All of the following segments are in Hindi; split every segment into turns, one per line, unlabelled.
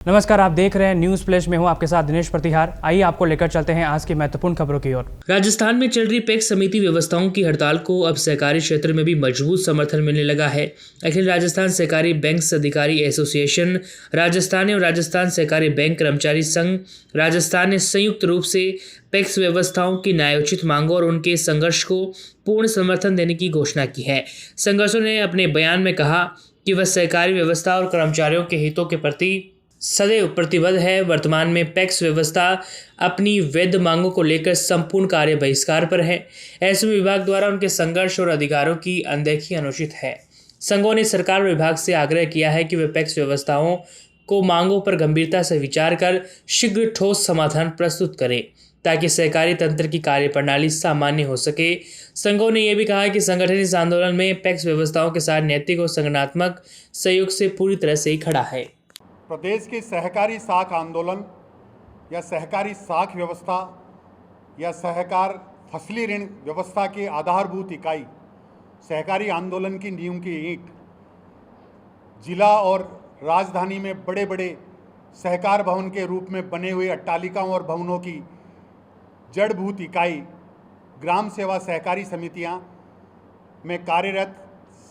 नमस्कार, आप देख रहे हैं न्यूज फ्लैश में हूं आपके साथ दिनेश प्रतिहार। आइए आपको लेकर चलते हैं आज की महत्वपूर्ण खबरों की ओर।
राजस्थान में चल रही पैक्स समिति व्यवस्थाओं की हड़ताल को अब सहकारी क्षेत्र में भी मजबूत समर्थन मिलने लगा है। अखिल राजस्थान सहकारी बैंक अधिकारी एसोसिएशन राजस्थान और राजस्थान सहकारी बैंक कर्मचारी संघ राजस्थान ने संयुक्त रूप से पैक्स व्यवस्थाओं की न्यायोचित मांगों और उनके संघर्ष को पूर्ण समर्थन देने की घोषणा की है। संघर्षों ने अपने बयान में कहा कि वह सहकारी व्यवस्था और कर्मचारियों के हितों के प्रति सदैव प्रतिबद्ध है। वर्तमान में पैक्स व्यवस्था अपनी वैध मांगों को लेकर संपूर्ण कार्य बहिष्कार पर है। ऐसे में विभाग द्वारा उनके संघर्ष और अधिकारों की अनदेखी अनुचित है। संघों ने सरकार और विभाग से आग्रह किया है कि वे पैक्स व्यवस्थाओं को मांगों पर गंभीरता से विचार कर शीघ्र ठोस समाधान प्रस्तुत करें ताकि सहकारी तंत्र की कार्यप्रणाली सामान्य हो सके। संघों ने यह भी कहा कि संगठन इस आंदोलन में पैक्स व्यवस्थाओं के साथ नैतिक और संगठनात्मक सहयोग से पूरी तरह से ही खड़ा है।
प्रदेश की सहकारी साख आंदोलन या सहकारी साख व्यवस्था या सहकार फसली ऋण व्यवस्था की आधारभूत इकाई सहकारी आंदोलन की नींव की ईंट जिला और राजधानी में बड़े बड़े सहकार भवन के रूप में बने हुए अट्टालिकाओं और भवनों की जड़भूत इकाई ग्राम सेवा सहकारी समितियां में कार्यरत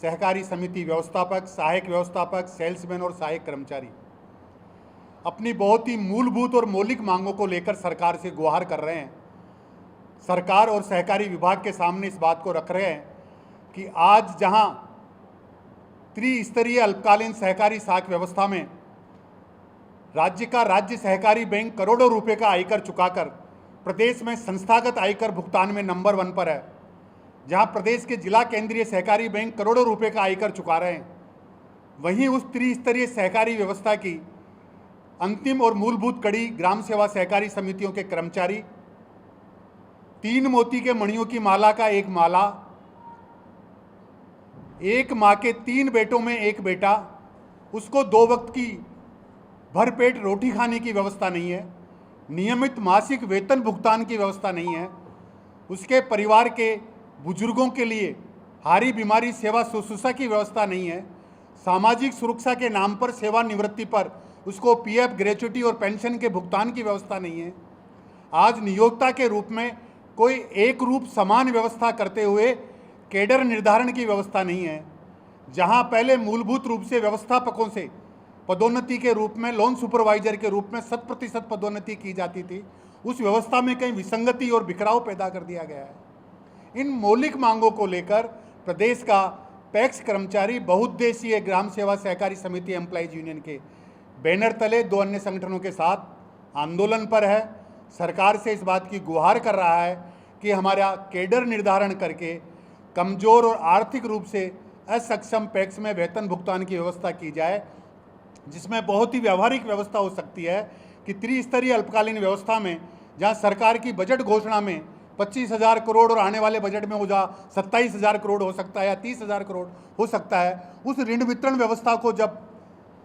सहकारी समिति व्यवस्थापक, सहायक व्यवस्थापक, सेल्समैन और सहायक कर्मचारी अपनी बहुत ही मूलभूत और मौलिक मांगों को लेकर सरकार से गुहार कर रहे हैं। सरकार और सहकारी विभाग के सामने इस बात को रख रहे हैं कि आज जहां त्रिस्तरीय अल्पकालीन सहकारी साख व्यवस्था में राज्य सहकारी बैंक करोड़ों रुपए का आयकर चुकाकर प्रदेश में संस्थागत आयकर भुगतान में नंबर 1 पर है, जहां प्रदेश के जिला केंद्रीय सहकारी बैंक करोड़ों रुपए का आयकर चुका रहे हैं, वहीं उस त्रिस्तरीय सहकारी व्यवस्था की अंतिम और मूलभूत कड़ी ग्राम सेवा सहकारी समितियों के कर्मचारी 3 मोती के मणियों की माला का एक माला, एक माँ के 3 बेटों में एक बेटा, उसको 2 वक्त की भरपेट रोटी खाने की व्यवस्था नहीं है, नियमित मासिक वेतन भुगतान की व्यवस्था नहीं है, उसके परिवार के बुजुर्गों के लिए हारी बीमारी सेवा शुश्रूषा की व्यवस्था नहीं है, सामाजिक सुरक्षा के नाम पर सेवानिवृत्ति पर उसको पीएफ, ग्रेच्युटी और पेंशन के भुगतान की व्यवस्था नहीं है। आज नियोक्ता के रूप में कोई एक रूप समान व्यवस्था करते हुए कैडर निर्धारण की व्यवस्था नहीं है। जहां पहले मूलभूत रूप से व्यवस्थापकों से पदोन्नति के रूप में लोन सुपरवाइजर के रूप में 100% पदोन्नति की जाती थी, उस व्यवस्था में कहीं विसंगति और बिखराव पैदा कर दिया गया है। इन मौलिक मांगों को लेकर प्रदेश का पैक्स कर्मचारी बहुउद्देशीय ग्राम सेवा सहकारी समिति एम्प्लॉइज यूनियन के बैनर तले 2 अन्य संगठनों के साथ आंदोलन पर है। सरकार से इस बात की गुहार कर रहा है कि हमारा कैडर निर्धारण करके कमज़ोर और आर्थिक रूप से असक्षम पैक्स में वेतन भुगतान की व्यवस्था की जाए, जिसमें बहुत ही व्यावहारिक व्यवस्था हो सकती है कि त्रिस्तरीय अल्पकालीन व्यवस्था में जहां सरकार की बजट घोषणा में 25,000 करोड़ और आने वाले बजट में हो जा 27,000 करोड़ हो सकता है या 30,000 करोड़ हो सकता है, उस ऋण वितरण व्यवस्था को जब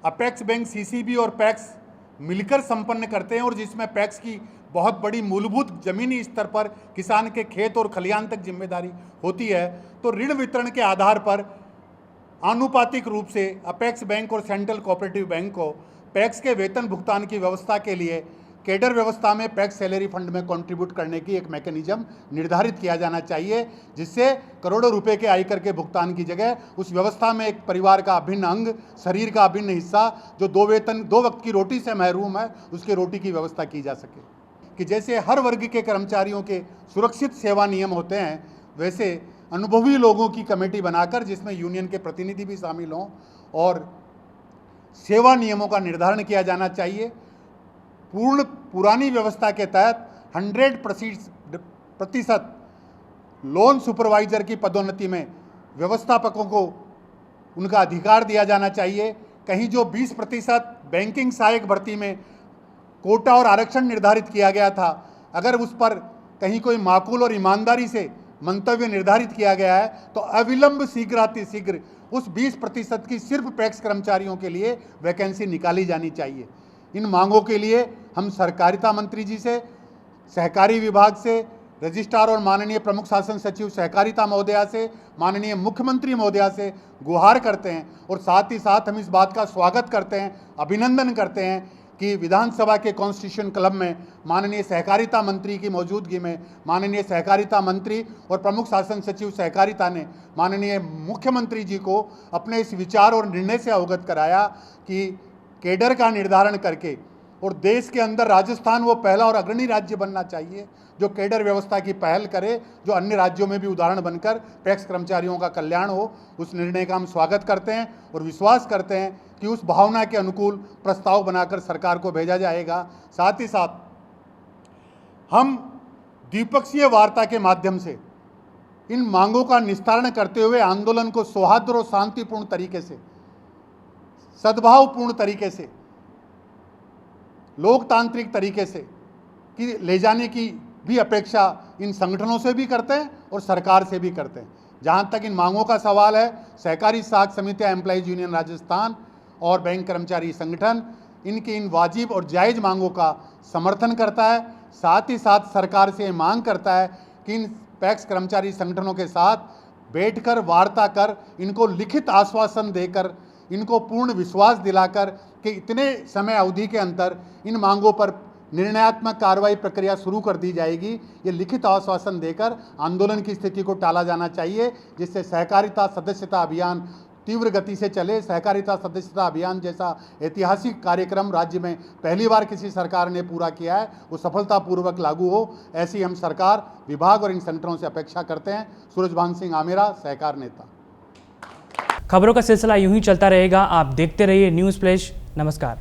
अपेक्स बैंक, सीसीबी और पैक्स मिलकर संपन्न करते हैं और जिसमें पैक्स की बहुत बड़ी मूलभूत जमीनी स्तर पर किसान के खेत और खलियान तक जिम्मेदारी होती है, तो ऋण वितरण के आधार पर आनुपातिक रूप से अपेक्स बैंक और सेंट्रल कोऑपरेटिव बैंक को पैक्स के वेतन भुगतान की व्यवस्था के लिए कैडर व्यवस्था में पैक्स सैलरी फंड में कंट्रीब्यूट करने की एक मैकेनिज्म निर्धारित किया जाना चाहिए, जिससे करोड़ों रुपए के आयकर के भुगतान की जगह उस व्यवस्था में एक परिवार का अभिन्न अंग, शरीर का अभिन्न हिस्सा जो 2 वक्त की रोटी से महरूम है, उसके रोटी की व्यवस्था की जा सके। कि जैसे हर वर्ग के कर्मचारियों के सुरक्षित सेवा नियम होते हैं, वैसे अनुभवी लोगों की कमेटी बनाकर जिसमें यूनियन के प्रतिनिधि भी शामिल हों और सेवा नियमों का निर्धारण किया जाना चाहिए। पुरानी व्यवस्था के तहत 100% लोन सुपरवाइजर की पदोन्नति में व्यवस्थापकों को उनका अधिकार दिया जाना चाहिए। कहीं जो 20% बैंकिंग सहायक भर्ती में कोटा और आरक्षण निर्धारित किया गया था, अगर उस पर कहीं कोई माकूल और ईमानदारी से मंतव्य निर्धारित किया गया है तो अविलंब शीघ्र उस 20% की सिर्फ पैक्स कर्मचारियों के लिए वैकेंसी निकाली जानी चाहिए। इन मांगों के लिए हम सहकारिता मंत्री जी से, सहकारी विभाग से, रजिस्ट्रार और माननीय प्रमुख शासन सचिव सहकारिता महोदया से, माननीय मुख्यमंत्री महोदया से गुहार करते हैं और साथ ही साथ हम इस बात का स्वागत करते हैं, अभिनंदन करते हैं कि विधानसभा के कॉन्स्टिट्यूशन क्लब में माननीय सहकारिता मंत्री की मौजूदगी में माननीय सहकारिता मंत्री और प्रमुख शासन सचिव सहकारिता ने माननीय मुख्यमंत्री जी को अपने इस विचार और निर्णय से अवगत कराया कि केडर का निर्धारण करके और देश के अंदर राजस्थान वो पहला और अग्रणी राज्य बनना चाहिए जो केडर व्यवस्था की पहल करे, जो अन्य राज्यों में भी उदाहरण बनकर पैक्स कर्मचारियों का कल्याण हो। उस निर्णय का हम स्वागत करते हैं और विश्वास करते हैं कि उस भावना के अनुकूल प्रस्ताव बनाकर सरकार को भेजा जाएगा। साथ ही साथ हम द्विपक्षीय वार्ता के माध्यम से इन मांगों का निस्तारण करते हुए आंदोलन को सौहार्द और शांतिपूर्ण तरीके से, सद्भावपूर्ण तरीके से, लोकतांत्रिक तरीके से कि ले जाने की भी अपेक्षा इन संगठनों से भी करते हैं और सरकार से भी करते हैं। जहां तक इन मांगों का सवाल है, सहकारी साख समितियां, एम्प्लॉइज यूनियन राजस्थान और बैंक कर्मचारी संगठन इनकी इन वाजिब और जायज़ मांगों का समर्थन करता है। साथ ही साथ सरकार से मांग करता है कि इन पैक्स कर्मचारी संगठनों के साथ बैठकर वार्ता कर, इनको लिखित आश्वासन देकर, इनको पूर्ण विश्वास दिलाकर कि इतने समय अवधि के अंदर इन मांगों पर निर्णयात्मक कार्रवाई प्रक्रिया शुरू कर दी जाएगी। ये लिखित आश्वासन देकर आंदोलन की स्थिति को टाला जाना चाहिए, जिससे सहकारिता सदस्यता अभियान तीव्र गति से चले। सहकारिता सदस्यता अभियान जैसा ऐतिहासिक कार्यक्रम राज्य में पहली बार किसी सरकार ने पूरा किया है, वो सफलतापूर्वक लागू हो, ऐसी हम सरकार, विभाग और इन संगठनों से अपेक्षा करते हैं। सूरजभान सिंह आमेरा, सहकार नेता।
खबरों का सिलसिला यूं ही चलता रहेगा। आप देखते रहिए न्यूज़ फ्लैश। नमस्कार।